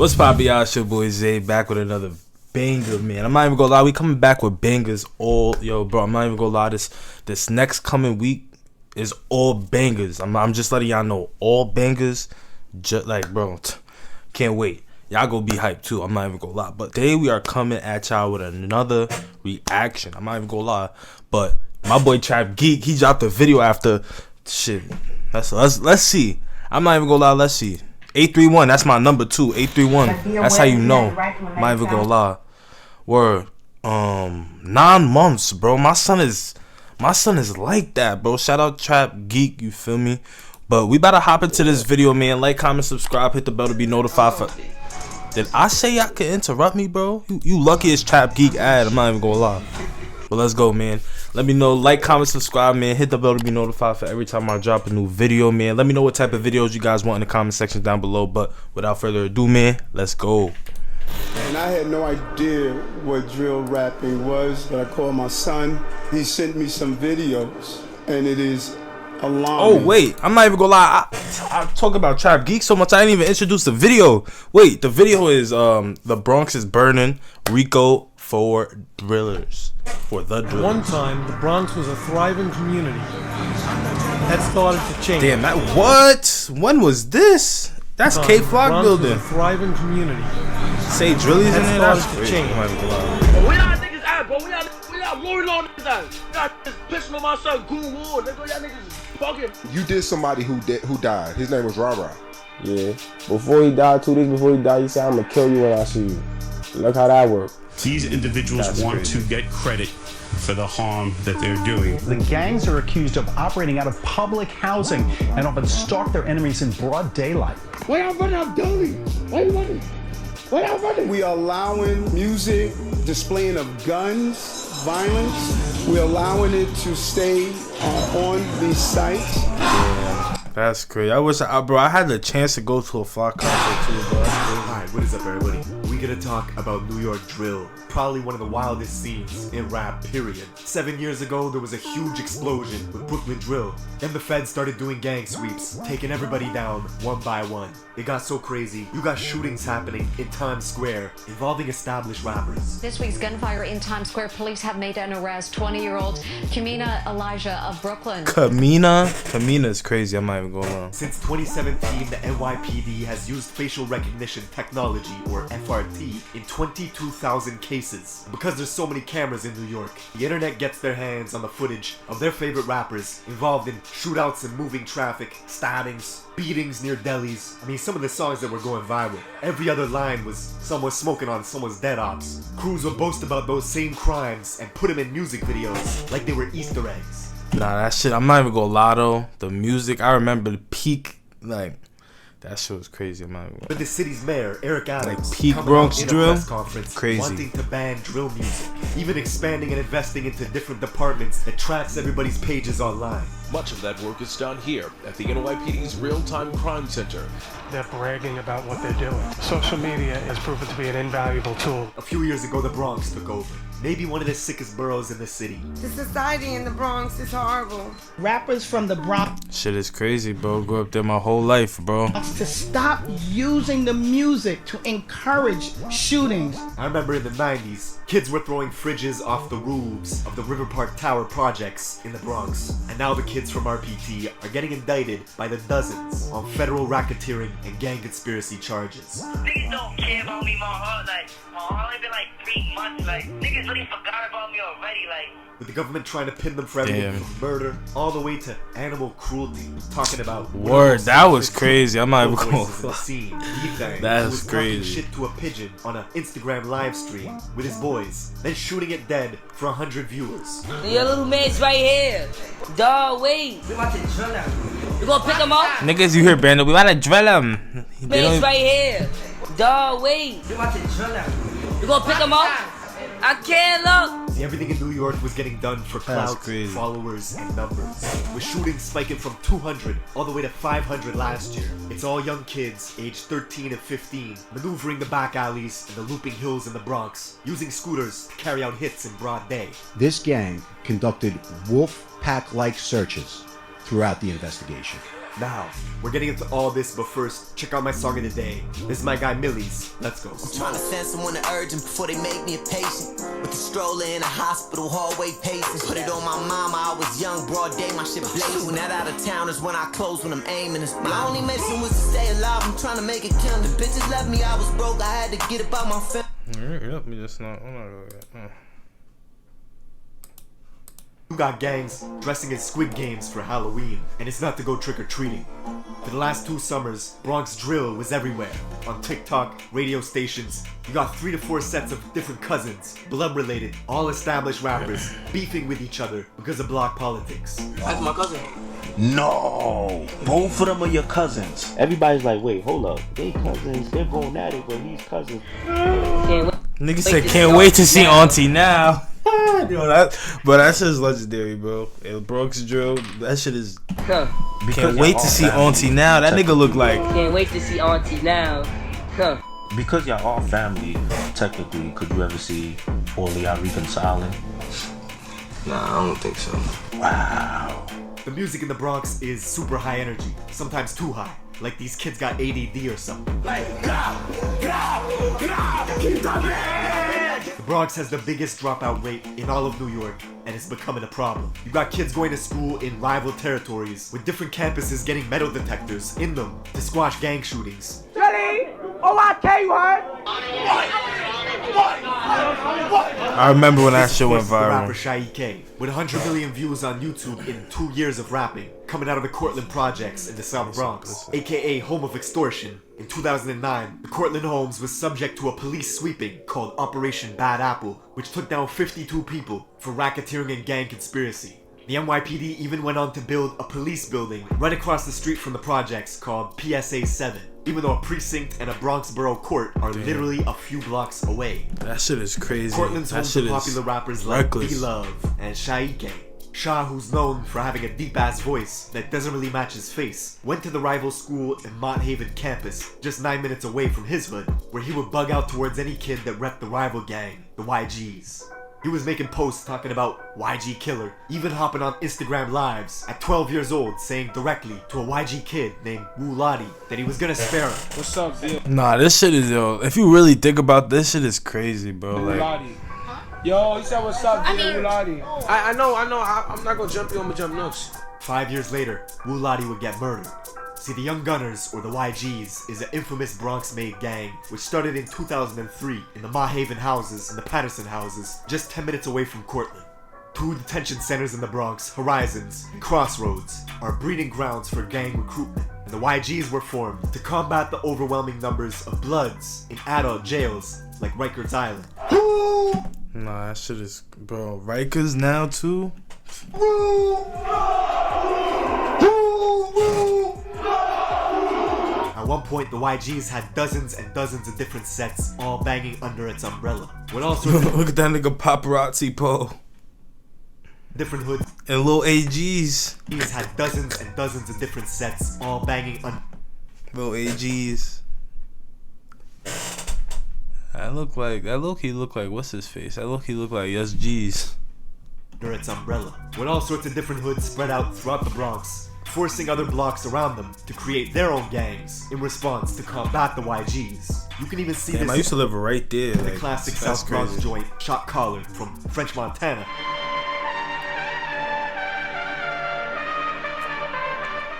What's poppin', y'all? It's your boy Zay back with another banger, man. I'm not even gonna lie, we coming back with bangers all, yo, bro. I'm not even gonna lie, this next coming week is all bangers. I'm just letting y'all know, all bangers. Just like, bro, can't wait. Y'all gonna be hyped too. I'm not even gonna lie. But today we are coming at y'all with another reaction. I'm not even gonna lie, but my boy Trap Geek, he dropped a video after shit. Let's see. I'm not even gonna lie. Let's see. 831. That's my number too. 831. That's how you know. I'm not even gonna lie. Word. 9 months, bro. My son is like that, bro. Shout out Trap Geek. You feel me? But we about to hop into this video, man. Like, comment, subscribe, hit the bell to be notified for. Did I say y'all could interrupt me, bro? You lucky it's Trap Geek ad. I'm not even gonna lie. But let's go, man. Let me know. Like, comment, subscribe, man. Hit the bell to be notified for every time I drop a new video, man. Let me know what type of videos you guys want in the comment section down below. But without further ado, man, let's go. And I had no idea what drill rapping was, but I called my son. He sent me some videos, and it is alarming. Oh, wait. I'm not even gonna lie. I talk about Trap Geek so much, I didn't even introduce the video. Wait, the video is the Bronx is burning. RICO for drillers. For the drillers. One time, the Bronx was a thriving community. That started to change. Damn, that what? When was this? That's K-Flock building. Was a thriving community. Say Drillies in there? That's to crazy. change. Where y'all niggas at, bro? We y'all rolling on niggas at? Y'all just pissing on my son, Goon War, nigga. Y'all niggas is fucking. You did somebody who died. His name was Rara. Yeah. Before he died, 2 days before he died, he said, "I'm gonna kill you when I see you." Look how that worked. These individuals want to get credit for the harm that they're doing. The gangs are accused of operating out of public housing and often stalk their enemies in broad daylight. Why y'all running out dirty? Why you running? Why y'all running? We are allowing music, displaying of guns, violence. We're allowing it to stay on these sites. That's crazy. I wish, bro, I had the chance to go to a Flock concert too, bro. Alright, what is up, everybody? We gonna talk about New York drill. Probably one of the wildest scenes in rap, period. 7 years ago, there was a huge explosion with Brooklyn drill. Then the feds started doing gang sweeps, taking everybody down one by one. It got so crazy, you got shootings happening in Times Square involving established rappers. This week's gunfire in Times Square, police have made an arrest. 20-year-old Kamina Elijah of Brooklyn. Kamina is crazy. I'm not even going on. Since 2017, the NYPD has used facial recognition technology, or FRT, in 22,000 cases. Because there's so many cameras in New York, the internet gets their hands on the footage of their favorite rappers involved in shootouts and moving traffic, stabbings, beatings near delis. I mean, some of the songs that were going viral. Every other line was someone smoking on someone's dead ops. Crews would boast about those same crimes and put them in music videos like they were Easter eggs. Nah, that shit, I'm not even gonna lie though. The music, I remember the peak, like, that shit was crazy. I'm not even gonna... But the city's mayor, Eric Adams, like peak coming Bronx out in drill, a press conference, crazy, wanting to ban drill music, even expanding and investing into different departments that tracks everybody's pages online. Much of that work is done here at the NYPD's Real-Time Crime Center. They're bragging about what they're doing. Social media has proven to be an invaluable tool. A few years ago, the Bronx took over. Maybe one of the sickest boroughs in the city. The society in the Bronx is horrible. Rappers from the Bronx. Shit is crazy, bro. Grew up there my whole life, bro. To stop using the music to encourage shootings. I remember in the 90s, kids were throwing fridges off the roofs of the River Park Tower projects in the Bronx. And now the kids from RPT are getting indicted by the dozens on federal racketeering and gang conspiracy charges. Niggas don't care about me, my heart only been like 3 months, like, niggas really forgot about me already, like. With the government trying to pin them for everything from murder all the way to animal cruelty. Talking about word, that was crazy. I'm not even going to That's crazy. Shit to a pigeon on an Instagram live stream with his boys, then shooting it dead for 100 viewers. Your little mate's right here. Dawg, wait. We about to drill him. You gonna pick him up? Niggas, you hear Brandon? We gotta drill him. Mate's right here. Dawg, wait. We about to drill him. You gonna pick him up? I can't look. See, everything in New York was getting done for clout, followers, and numbers. With shootings spiking from 200 all the way to 500 last year. It's all young kids, aged 13 and 15, maneuvering the back alleys and the looping hills in the Bronx, using scooters to carry out hits in broad day. This gang conducted wolf pack-like searches throughout the investigation. Now, we're getting into all this, but first, check out my song of the day. This is my guy Millie's. Let's go. I'm trying to send someone to urgent before they make me a patient. With the stroller in a hospital hallway pacing. Put it on my mama, I was young, broad day, my shit blazing. That out of town is when I close, when I'm aiming. My only mission was to stay alive, I'm trying to make it kill. The bitches left me, I was broke, I had to get it by my family. Yep, we just not. I'm not gonna get. You got gangs dressing as Squid Games for Halloween, and it's not to go trick-or-treating. For the last 2 summers, Bronx drill was everywhere. On TikTok, radio stations, you got 3 to 4 sets of different cousins, blood-related, all established rappers, beefing with each other because of block politics. That's my cousin. No, both of them are your cousins. Everybody's like, wait, hold up, they cousins, they're going at it, but he's cousins. Nigga said, can't wait to see Auntie now. Yo, that shit is legendary, bro. Bronx drill, that shit is. Can't wait to see Auntie now. That nigga look like. Can't wait to see Auntie now. Because y'all all family, technically, could you ever see all of y'all reconciling? Nah, I don't think so. Wow. The music in the Bronx is super high energy, sometimes too high. Like these kids got ADD or something. The Bronx has the biggest dropout rate in all of New York, and it's becoming a problem. You got kids going to school in rival territories, with different campuses getting metal detectors in them to squash gang shootings. Jelly! OIK, you heard? I remember when that shit went The rapper viral. Shaike, with 100 million views on YouTube in 2 years of rapping, coming out of the Cortlandt projects in the South Bronx, aka home of extortion. In 2009, the Cortlandt homes was subject to a police sweeping called Operation Bad Apple, which took down 52 people for racketeering and gang conspiracy. The NYPD even went on to build a police building right across the street from the projects called PSA 7, even though a precinct and a Bronx borough court are literally a few blocks away. That shit is crazy. Cortland's home That shit to is popular rappers like reckless. B-Love and Shaike. Shah, who's known for having a deep-ass voice that doesn't really match his face, went to the rival school in Mott Haven campus, just 9 minutes away from his hood, where he would bug out towards any kid that repped the rival gang, the YGs. He was making posts talking about YG killer, even hopping on Instagram lives at 12 years old saying directly to a YG kid named Wu Lottie that he was gonna spare him. What's up, dude? Nah, this shit is, yo. If you really think about this shit, is crazy, bro. Like, Yo, he said, what's up, dude? I know. I'm not gonna jump you, I'm gonna jump nuts. 5 years later, Wu Lottie would get murdered. See, the Young Gunners, or the YGs, is an infamous Bronx-made gang which started in 2003 in the Mott Haven houses and the Patterson houses, just 10 minutes away from Cortlandt. 2 detention centers in the Bronx, Horizons and Crossroads, are breeding grounds for gang recruitment, and the YGs were formed to combat the overwhelming numbers of Bloods in adult jails like Rikers Island. nah, that shit is, bro. Rikers now too. At one point, the YGs had dozens and dozens of different sets, all banging under its umbrella. With all sorts of Look at that nigga paparazzi po. different hoods. And little AGs. These had dozens and dozens of different sets, all banging under Little AGs. That low-key look like, what's his face? That low-key look like SGs. its umbrella. With all sorts of different hoods spread out throughout the Bronx, forcing other blocks around them to create their own gangs in response to combat the YGs. You can even see Damn, this I used to live right there. in the Like, classic that's South Bronx crazy. joint, Shot Caller from French Montana.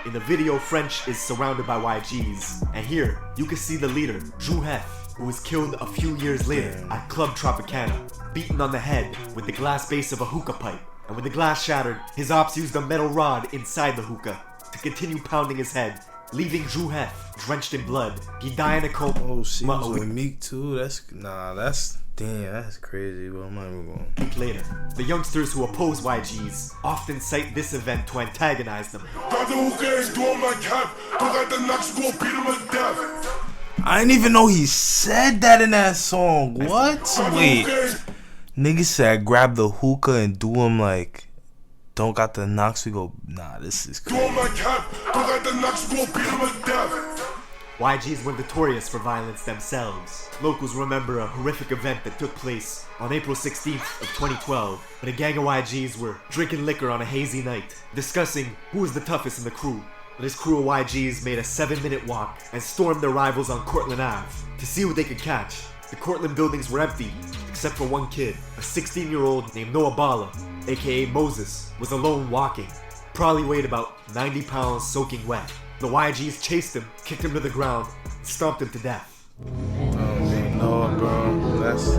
In the video, French is surrounded by YGs, and here you can see the leader, Drew Hef, who was killed a few years later at Club Tropicana, beaten on the head with the glass base of a hookah pipe. And when the glass shattered, his ops used a metal rod inside the hookah to continue pounding his head, leaving Drew Hef drenched in blood. He died in a coma. Oh shit, was with Meek too. Damn, that's crazy. But I'm not even going. A week later, the youngsters who oppose YGs often cite this event to antagonize them. I didn't even know he said that in that song. What? Wait. Niggas said grab the hookah and do him like, don't got the knocks, we go, nah, this is crazy. YGs were notorious for violence themselves. Locals remember a horrific event that took place on April 16th of 2012 when a gang of YGs were drinking liquor on a hazy night, discussing who was the toughest in the crew. but his crew of YGs made a 7-minute walk and stormed their rivals on Cortlandt Ave to see what they could catch. The Cortlandt buildings were empty, except for one kid. A 16-year-old named Noah Bala, aka Moses, was alone walking. Probably weighed about 90 pounds soaking wet. The YGs chased him, kicked him to the ground, and stomped him to death. Oh, man, Noah, bro. That's...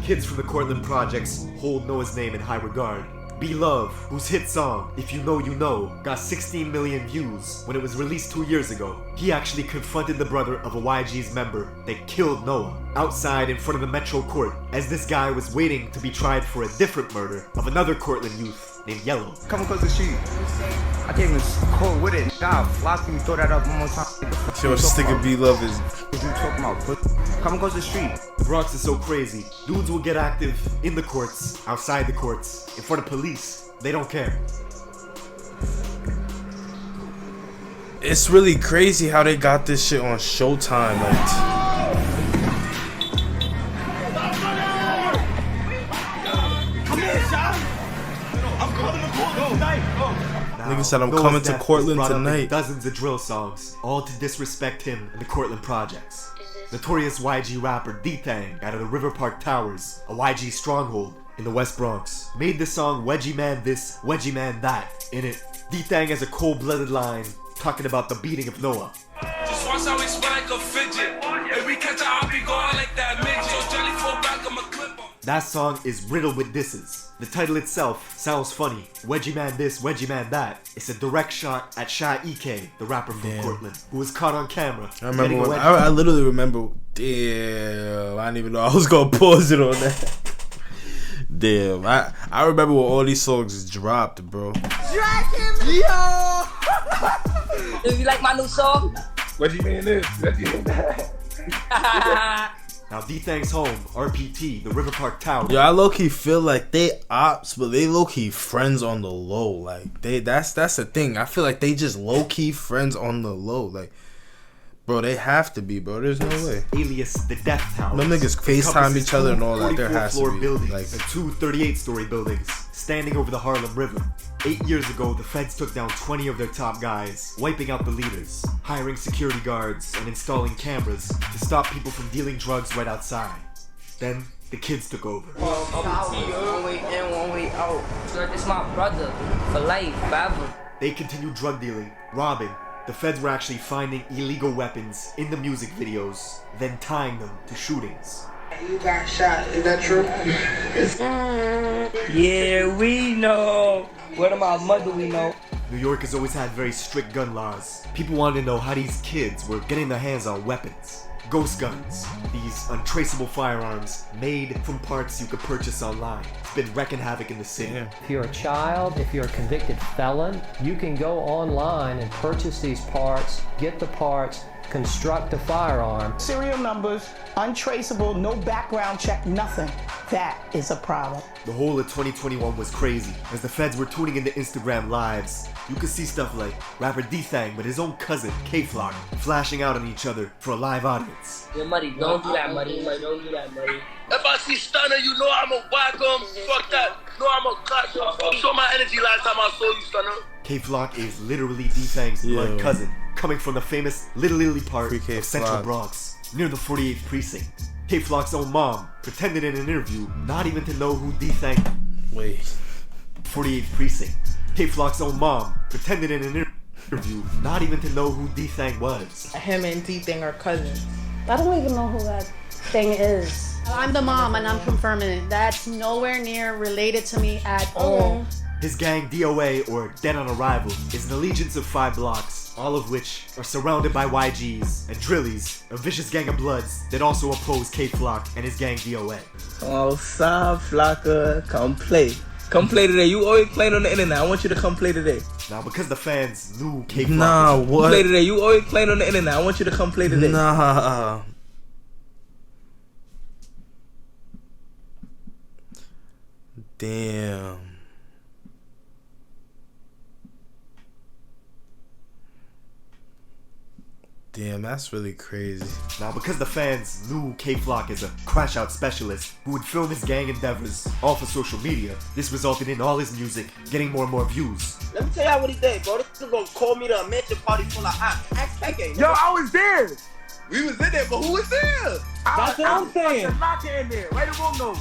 Kids from the Cortlandt projects hold Noah's name in high regard. Be Love, whose hit song, If You Know You Know, got 16 million views when it was released 2 years ago. He actually confronted the brother of a YG's member that killed Noah outside in front of the Metro Court as this guy was waiting to be tried for a different murder of another Cortlandt youth named Yellow. Come across the street. I can't even call with it. God, last time you throw that up one more time. Yo, stick of Be Love is... What you talking about? Come across the street. The Bronx is so crazy. Dudes will get active in the courts, outside the courts, in front of police. They don't care. It's really crazy how they got this shit on Showtime. Like, nigga said I'm coming to Cortlandt tonight. Dozens of drill songs, all to disrespect him and the Cortlandt projects. Notorious YG rapper D-Thang out of the River Park Towers, a YG stronghold in the West Bronx, made the song Wedgie Man This, Wedgie Man That. In it, D-Thang has a cold-blooded line talking about the beating of Noah. Just watch how we spin like a fidget. If we catch a hop, we going like that midget. So Jelly fall back, I'm a clip on. That song is riddled with disses. The title itself sounds funny. Wedgie Man This, Wedgie Man That. It's a direct shot at Shy EK, the rapper from Cortlandt, who was caught on camera. I remember when, I literally remember. Damn, I didn't even know I was gonna pause it on that. Damn, I remember when all these songs dropped, bro. Drag him, yo! If you like my new song, What you mean this? What you mean that? Now D-Thang's home, RPT, the River Park Tower. Yo, I low-key feel like they ops, but they low-key friends on the low. Like that's the thing. I feel like they just low-key friends on the low. Like, bro, they have to be, bro. There's no way. Alias the Death Tower. Them niggas FaceTime each other and all that. There has to be. Buildings Like, and two 38-story buildings standing over the Harlem River. 8 years ago, the feds took down 20 of their top guys, wiping out the leaders, hiring security guards, and installing cameras to stop people from dealing drugs right outside. Then, the kids took over. one way in, one way out. So this my brother for life, forever. They continued drug dealing, robbing. The feds were actually finding illegal weapons in the music videos, then tying them to shootings. You got shot, is that true? Yeah, we know. What about mother we know? New York has always had very strict gun laws. People wanted to know how these kids were getting their hands on weapons. Ghost guns, these untraceable firearms made from parts you could purchase online. It's been wrecking havoc in the city. If you're a child, if you're a convicted felon, you can go online and purchase these parts, get the parts, construct a firearm. Serial numbers, untraceable, no background check, nothing. That is a problem. The whole of 2021 was crazy. As the feds were tuning into Instagram lives, you could see stuff like rapper D-Thang with his own cousin, K-Flock, flashing out on each other for a live audience. Yeah, Muddy, don't do that, Muddy. Don't do that, Muddy. If I see Stunner, you know I'm a whack him. Fuck that. No, I'm a clutch. Show my energy last time I saw you, Stunner. K-Flock is literally D-Thang's blood cousin, coming from the famous Little Italy part of Central Bronx, near the 48th precinct. K-Flock's own mom pretended in an interview not even to know who D-Thang... Wait. 48th precinct. K-Flock's own mom pretended in an interview not even to know who D-Thang was. Him and D-Thang are cousins. I don't even know who that thing is. I'm the mom and I'm confirming it. That's nowhere near related to me at all. His gang DOA, or Dead on Arrival, is an allegiance of 5 blocks, all of which are surrounded by YGs and Drillies, a vicious gang of bloods that also oppose K-Flock and his gang DOA. Oh, Sa Flocka, come play. Come play today. You always playing on the internet. I want you to come play today. Now, because the fans knew K-Flock... Nah, what? Play today. You always playing on the internet. I want you to come play today. Nah. Damn. Damn, that's really crazy. Now, because the fans knew K-Flock is a crash-out specialist who would film his gang endeavors off of social media, this resulted in all his music getting more and more views. Let me tell y'all what he did, bro. This nigga gonna call me to a mansion party full of ops. Ask Peque. Yo, I was there. We was in there, but who was there? That's what I'm saying. Lock it in there. Right the wrong nose.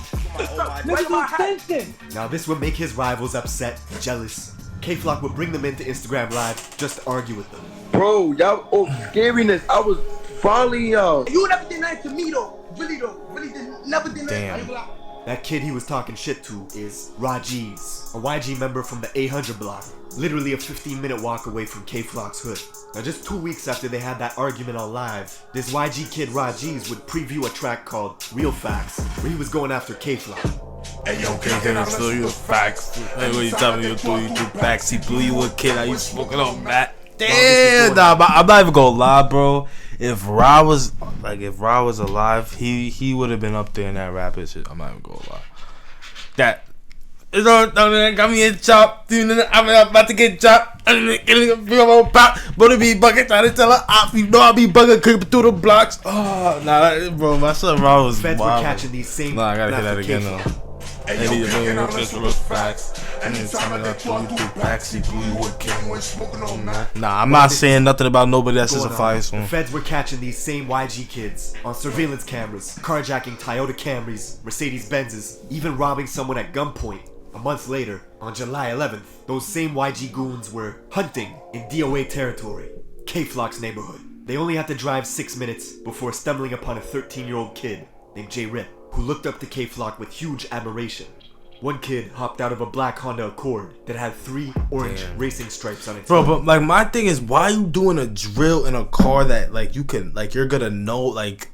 Now, this would make his rivals upset, jealous. K-Flock would bring them into Instagram Live just to argue with them. Bro, y'all, scariness. I was following y'all. You never did nothing to me, though. Really, never did nothing. That kid he was talking shit to is Rajiz, a YG member from the 800 block, literally a 15-minute walk away from K-Flock's hood. Now, just 2 weeks after they had that argument on Live, this YG kid Rajiz would preview a track called Real Facts, where he was going after K-Flock. Hey yo, can I tell you the facts? Hey, what you telling me? You do facts. He blew you a kid. How you smoking on that? Damn, nah, I'm not even gonna lie, bro. If Ra was alive, he would have been up there in that rapping shit. I'm not even gonna lie. That it's all got me in chop. I'm about to get chopped. But to be bucket trying to tell her off. You know I be bugging creeping through the blocks. Oh nah, bro, my son Ra was Feds wild. were catching these same. Nah, I gotta hear that again though. They need to bring up this real facts. And then time I told you to backseat, blew you a kid when smoking on that. Nah, I'm not saying nothing about nobody. That's just a fire song. The feds were catching these same YG kids on surveillance cameras, carjacking Toyota Camrys, Mercedes Benzes, even robbing someone at gunpoint. A month later, on July 11th, those same YG goons were hunting in DOA territory, K-Flock's neighborhood. They only had to drive 6 minutes before stumbling upon a 13-year-old kid named J-Rip, who looked up to K-Flock with huge admiration. One kid hopped out of a black Honda Accord that had 3 orange racing stripes on it. Bro, but like my thing is, why you doing a drill in a car that like you can like you're gonna know like,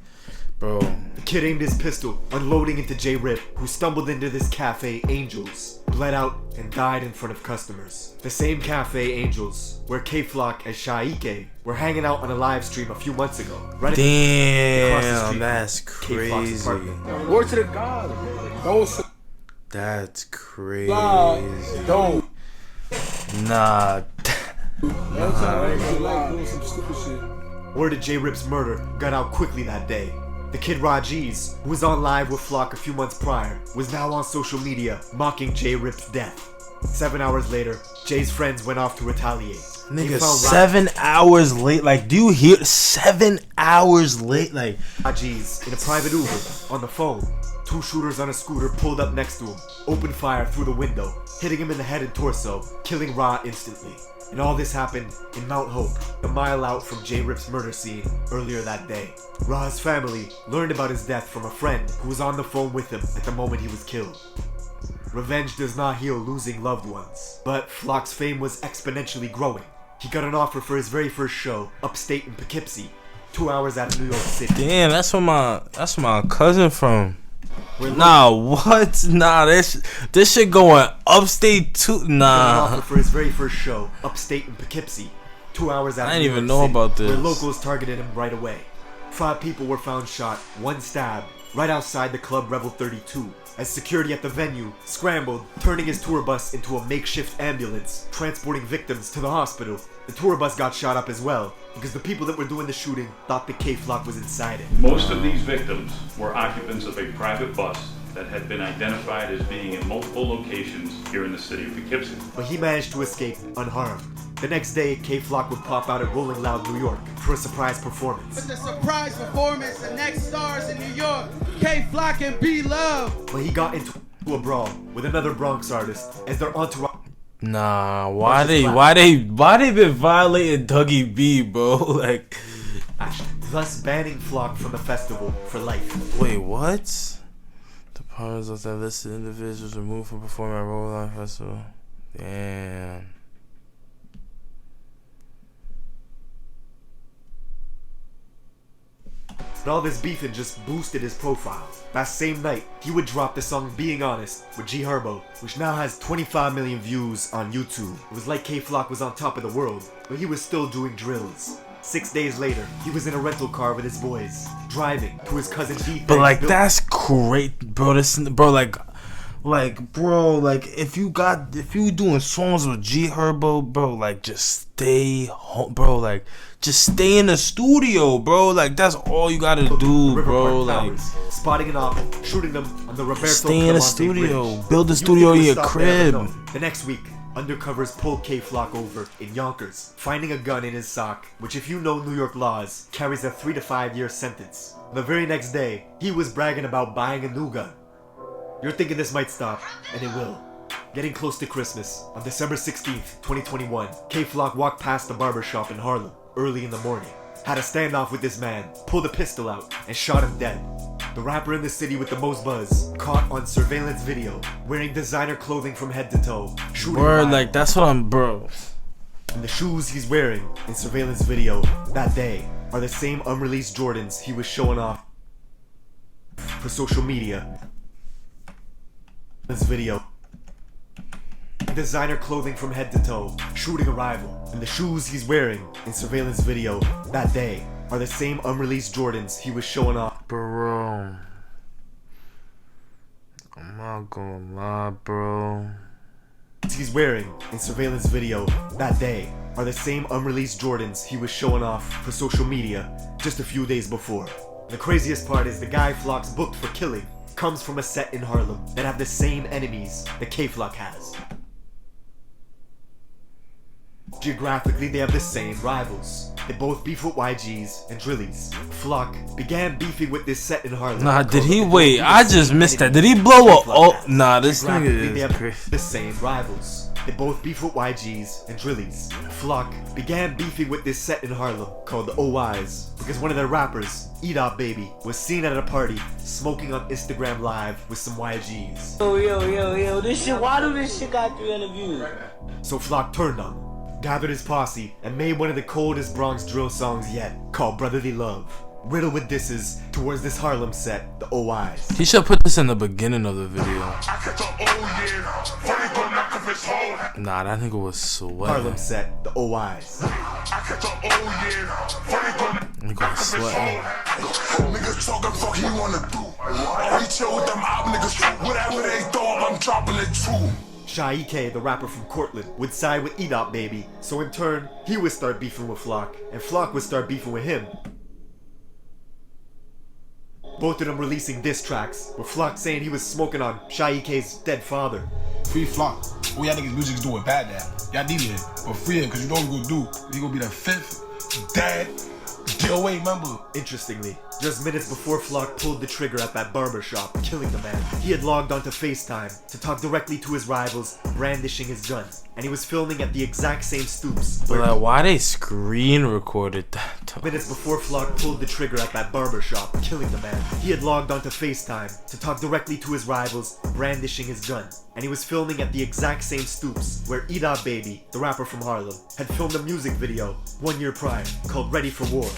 bro. The kid aimed his pistol, unloading into J-Rip, who stumbled into this cafe, Angels, bled out and died in front of customers. The same cafe, Angels, where K-Flock and Shaike were hanging out on a live stream a few months ago. Right damn, that's crazy. Word to the God. That's crazy. Don't. Nah. Word of J-Rip's murder got out quickly that day. The kid Rajiz, who was on Live with Flock a few months prior, was now on social media mocking J-Rip's death. 7 hours later, Jay's friends went off to retaliate. Nigga, 7 hours late. Like, do you hear? 7 hours late. Like, Rajiz in a private Uber on the phone. 2 shooters on a scooter pulled up next to him, opened fire through the window, hitting him in the head and torso, killing Ra instantly. And all this happened in Mount Hope, a mile out from J-Rip's murder scene earlier that day. Ra's family learned about his death from a friend who was on the phone with him at the moment he was killed. Revenge does not heal losing loved ones, but Flock's fame was exponentially growing. He got an offer for his very first show, upstate in Poughkeepsie, 2 hours out of New York City. Damn, that's where my cousin from. Nah, what? Nah, this shit going upstate too. Nah. Offer for his very first show, upstate in Poughkeepsie, 2 hours out. I didn't even know about this. Where locals targeted him right away. 5 people were found shot, 1 stabbed, right outside the club Rebel 32. As security at the venue scrambled, turning his tour bus into a makeshift ambulance, transporting victims to the hospital. The tour bus got shot up as well, because the people that were doing the shooting thought the K-Flock was inside it. Most of these victims were occupants of a private bus that had been identified as being in multiple locations here in the city of Poughkeepsie. But he managed to escape unharmed. The next day, K-Flock would pop out at Rolling Loud, New York for a surprise performance. It's a surprise performance, the next stars in New York, K-Flock and B-Love. But he got into a brawl with another Bronx artist as their entourage. Nah, why they been violating Dougie B, bro? Like, thus banning Flock from the festival for life. Wait, what? The powers of that listed individuals removed from performing at Roll Line Festival. Damn. And all this beefing just boosted his profile. That same night, he would drop the song Being Honest with G Herbo, which now has 25 million views on YouTube. It was like K-Flock was on top of the world, but he was still doing drills. 6 days later, he was in a rental car with his boys, driving to his cousin D. But like, that's great, bro. Like, Like, bro, like if you doing songs with G Herbo, bro, like just stay home, bro. Like just stay in the studio, bro. Like that's all you gotta do, bro. Like spotting an op, shooting them on the Roberto. Stay in the studio, build a studio in your crib. The next week, undercovers pull K-Flock over in Yonkers, finding a gun in his sock, which if you know New York laws, carries a 3 to 5 year sentence. The very next day, he was bragging about buying a new gun. You're thinking this might stop, and it will. Getting close to Christmas, on December 16th, 2021, K-Flock walked past the barbershop in Harlem, early in the morning. Had a standoff with this man, pulled a pistol out, and shot him dead. The rapper in the city with the most buzz, caught on surveillance video, wearing designer clothing from head to toe, shooting word, like that's what I'm, bro. And the shoes he's wearing in surveillance video that day are the same unreleased Jordans he was showing off for social media. This video. Designer clothing from head to toe, shooting a rival. And the shoes he's wearing in surveillance video that day are the same unreleased Jordans he was showing off. Bro, I'm not gonna lie, bro. He's wearing in surveillance video that day are the same unreleased Jordans he was showing off for social media just a few days before. The craziest part is the guy Flock's booked for killing comes from a set in Harlem that have the same enemies that K-Flock has. Geographically, they have the same rivals. They both beef with YGs and Drillies. Flock began beefing with this set in Harlem. Nah, did he wait? I just missed that. Did he blow up? Oh, nah, this nigga is crazy. The same rivals. They both beef with YGs and Drillies. Flock began beefing with this set in Harlem called the OIs because one of their rappers, Eat Baby, was seen at a party smoking on Instagram Live with some YGs. Yo, this shit, why do this shit got 300 views? So Flock turned on him, gathered his posse, and made one of the coldest Bronx drill songs yet, called Brotherly Love, riddled with disses towards this Harlem set, the OIs. He should put this in the beginning of the video. Nah, that nigga was sweating. Harlem set, the OIs. Nigga was sweating. Niggas talking fuck he wanna do. He chill with them op niggas, whatever they thought, I'm dropping it too. Shy E.K., the rapper from Cortland, would side with Eat Baby, so in turn, he would start beefing with Flock, and Flock would start beefing with him. Both of them releasing diss tracks, with Flock saying he was smoking on Shy E.K.'s dead father. Free Flock. All y'all niggas music's doing bad now. Y'all need it, but free him, cause you know what we're gonna do. He gonna be the 5th dad DOA member. Interestingly, just minutes before Flock pulled the trigger at that barbershop, killing the man, he had logged onto FaceTime to talk directly to his rivals, brandishing his gun. And he was filming at the exact same stoops. But like, why they screen recorded that? Minutes before Flock pulled the trigger at that barbershop, killing the man, he had logged onto FaceTime to talk directly to his rivals, brandishing his gun. And he was filming at the exact same stoops where Eat Baby, the rapper from Harlem, had filmed a music video 1 year prior called Ready for War.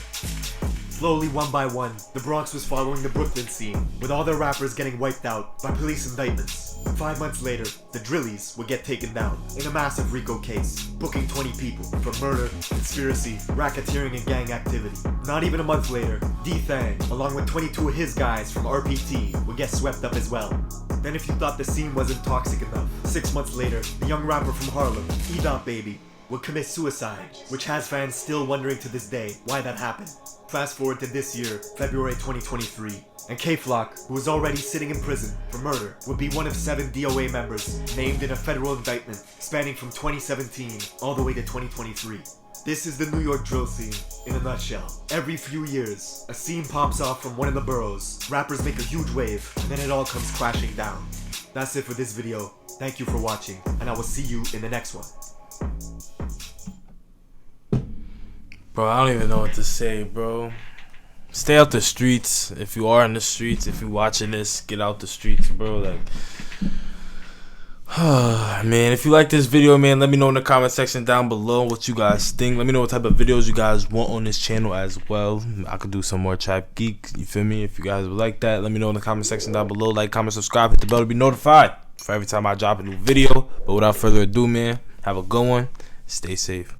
Slowly, one by one, the Bronx was following the Brooklyn scene, with all their rappers getting wiped out by police indictments. 5 months later, the Drillies would get taken down in a massive RICO case, booking 20 people for murder, conspiracy, racketeering, and gang activity. Not even a month later, D-Thang, along with 22 of his guys from RPT, would get swept up as well. Then if you thought the scene wasn't toxic enough, 6 months later, the young rapper from Harlem, Eat Baby, would commit suicide, which has fans still wondering to this day why that happened. Fast forward to this year, February 2023, and K-Flock, who was already sitting in prison for murder, would be one of 7 DOA members named in a federal indictment spanning from 2017 all the way to 2023. This is the New York drill scene in a nutshell. Every few years, a scene pops off from one of the boroughs, rappers make a huge wave, and then it all comes crashing down. That's it for this video. Thank you for watching, and I will see you in the next one. Bro, I don't even know what to say, bro. Stay out the streets. If you are in the streets, if you watching this, get out the streets, bro. Like, man, if you like this video, man, let me know in the comment section down below what you guys think. Let me know what type of videos you guys want on this channel as well. I could do some more Trap Geek, you feel me? If you guys would like that, let me know in the comment section down below. Like, comment, subscribe, hit the bell to be notified for every time I drop a new video. But without further ado, man, have a good one. Stay safe.